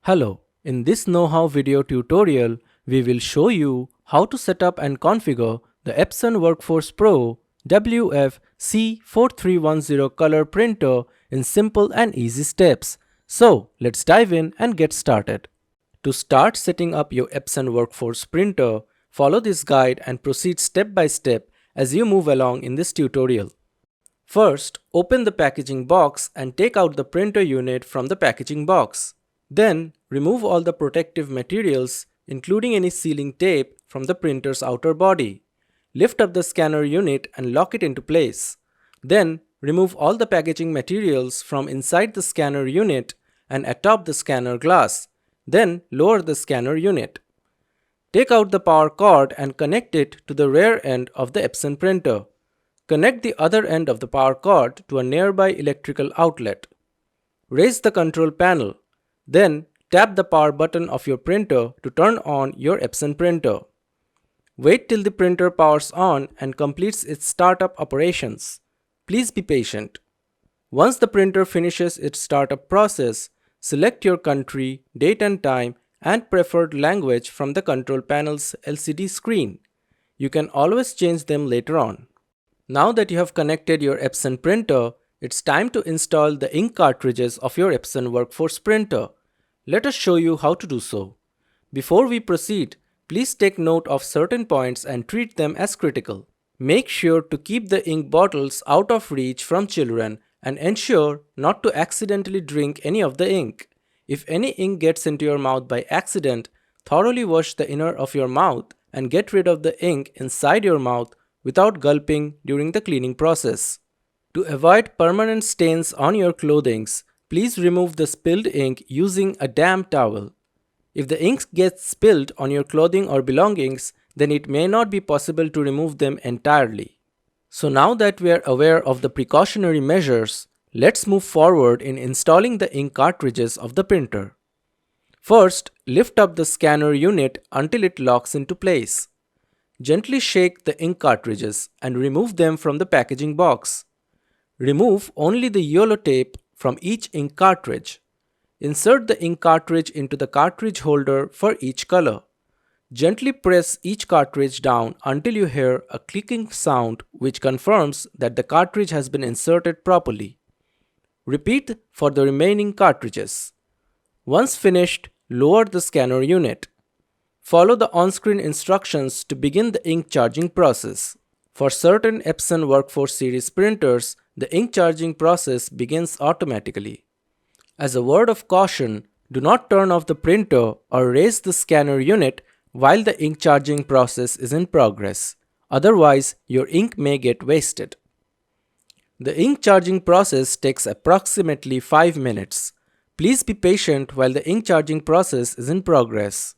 Hello, in this know-how video tutorial, we will show you how to set up and configure the Epson WorkForce Pro WF-C4310 color printer in simple and easy steps. So let's dive in and get started. To start setting up your Epson WorkForce printer, follow this guide and proceed step by step as you move along in this tutorial. First, open the packaging box and take out the printer unit from the packaging box. Then, remove all the protective materials, including any sealing tape, from the printer's outer body. Lift up the scanner unit and lock it into place. Then, remove all the packaging materials from inside the scanner unit and atop the scanner glass. Then, lower the scanner unit. Take out the power cord and connect it to the rear end of the Epson printer. Connect the other end of the power cord to a nearby electrical outlet. Raise the control panel. Then, tap the power button of your printer to turn on your Epson printer. Wait till the printer powers on and completes its startup operations. Please be patient. Once the printer finishes its startup process, select your country, date and time, and preferred language from the control panel's LCD screen. You can always change them later on. Now that you have connected your Epson printer, it's time to install the ink cartridges of your Epson WorkForce printer. Let us show you how to do so. Before we proceed, please take note of certain points and treat them as critical. Make sure to keep the ink bottles out of reach from children and ensure not to accidentally drink any of the ink. If any ink gets into your mouth by accident, thoroughly wash the inner of your mouth and get rid of the ink inside your mouth without gulping during the cleaning process. To avoid permanent stains on your clothing, please remove the spilled ink using a damp towel. If the ink gets spilled on your clothing or belongings, then it may not be possible to remove them entirely. So now that we are aware of the precautionary measures, let's move forward in installing the ink cartridges of the printer. First, lift up the scanner unit until it locks into place. Gently shake the ink cartridges and remove them from the packaging box. Remove only the yellow tape from each ink cartridge. Insert the ink cartridge into the cartridge holder for each color. Gently press each cartridge down until you hear a clicking sound which confirms that the cartridge has been inserted properly. Repeat for the remaining cartridges. Once finished, lower the scanner unit. Follow the on-screen instructions to begin the ink charging process. For certain Epson WorkForce series printers, the ink charging process begins automatically. As a word of caution, do not turn off the printer or raise the scanner unit while the ink charging process is in progress. Otherwise, your ink may get wasted. The ink charging process takes approximately 5 minutes. Please be patient while the ink charging process is in progress.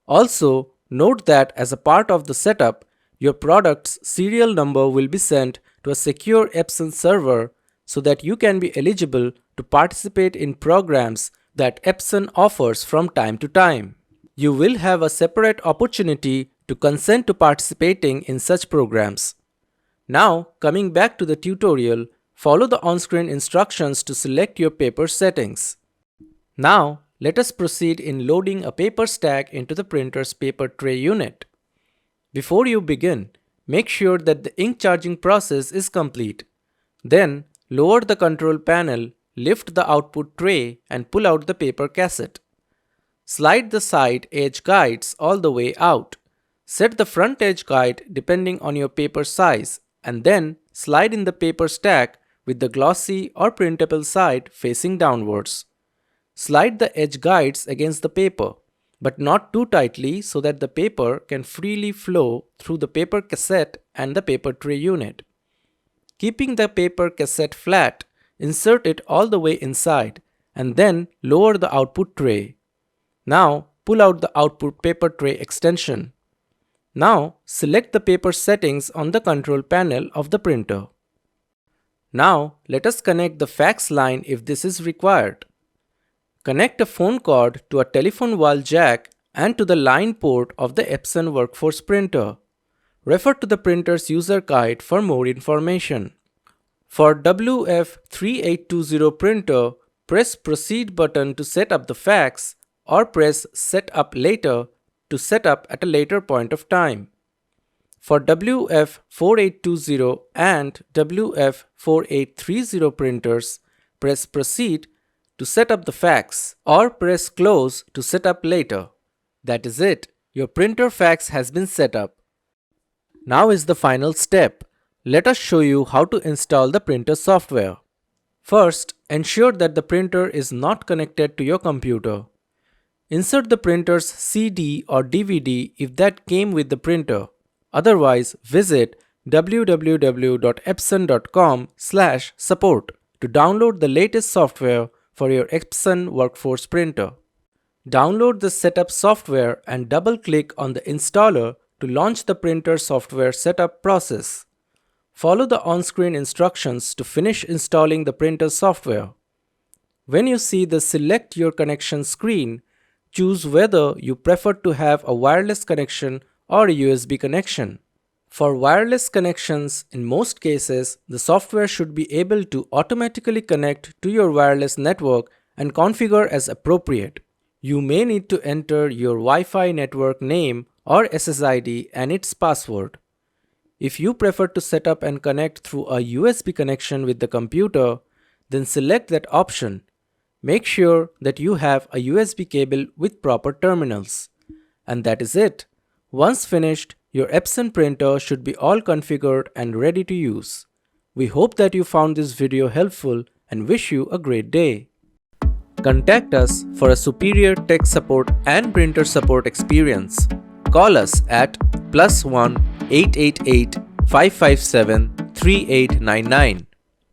Also, note that as a part of the setup, your product's serial number will be sent to a secure Epson server so that you can be eligible to participate in programs that Epson offers from time to time. You will have a separate opportunity to consent to participating in such programs. Now, coming back to the tutorial, follow the on-screen instructions to select your paper settings. Now, let us proceed in loading a paper stack into the printer's paper tray unit. Before you begin, make sure that the ink charging process is complete. Then, lower the control panel, lift the output tray and pull out the paper cassette. Slide the side edge guides all the way out. Set the front edge guide depending on your paper size and then slide in the paper stack with the glossy or printable side facing downwards. Slide the edge guides against the paper, but not too tightly so that the paper can freely flow through the paper cassette and the paper tray unit. Keeping the paper cassette flat, insert it all the way inside and then lower the output tray. Now pull out the output paper tray extension. Now select the paper settings on the control panel of the printer. Now let us connect the fax line if this is required. Connect a phone cord to a telephone wall jack and to the line port of the Epson WorkForce printer. Refer to the printer's user guide for more information. For WF-3820 printer, press Proceed button to set up the fax or press Set Up Later to set up at a later point of time. For WF-4820 and WF-4830 printers, press Proceed to set up the fax or press Close to set up later. That is it. Your printer fax has been set up. Now is the final step. Let us show you how to install the printer software. First, ensure that the printer is not connected to your computer. Insert the printer's CD or DVD if that came with the printer. Otherwise, visit www.epson.com/support to download the latest software for your Epson WorkForce printer. Download the setup software and double-click on the installer to launch the printer software setup process. Follow the on-screen instructions to finish installing the printer software. When you see the Select Your Connection screen, choose whether you prefer to have a wireless connection or a USB connection. For wireless connections, in most cases, the software should be able to automatically connect to your wireless network and configure as appropriate. You may need to enter your Wi-Fi network name or SSID and its password. If you prefer to set up and connect through a USB connection with the computer, then select that option. Make sure that you have a USB cable with proper terminals. And that is it. Once finished, your Epson printer should be all configured and ready to use. We hope that you found this video helpful and wish you a great day. Contact us for a superior tech support and printer support experience. Call us at +1 888 557 3899.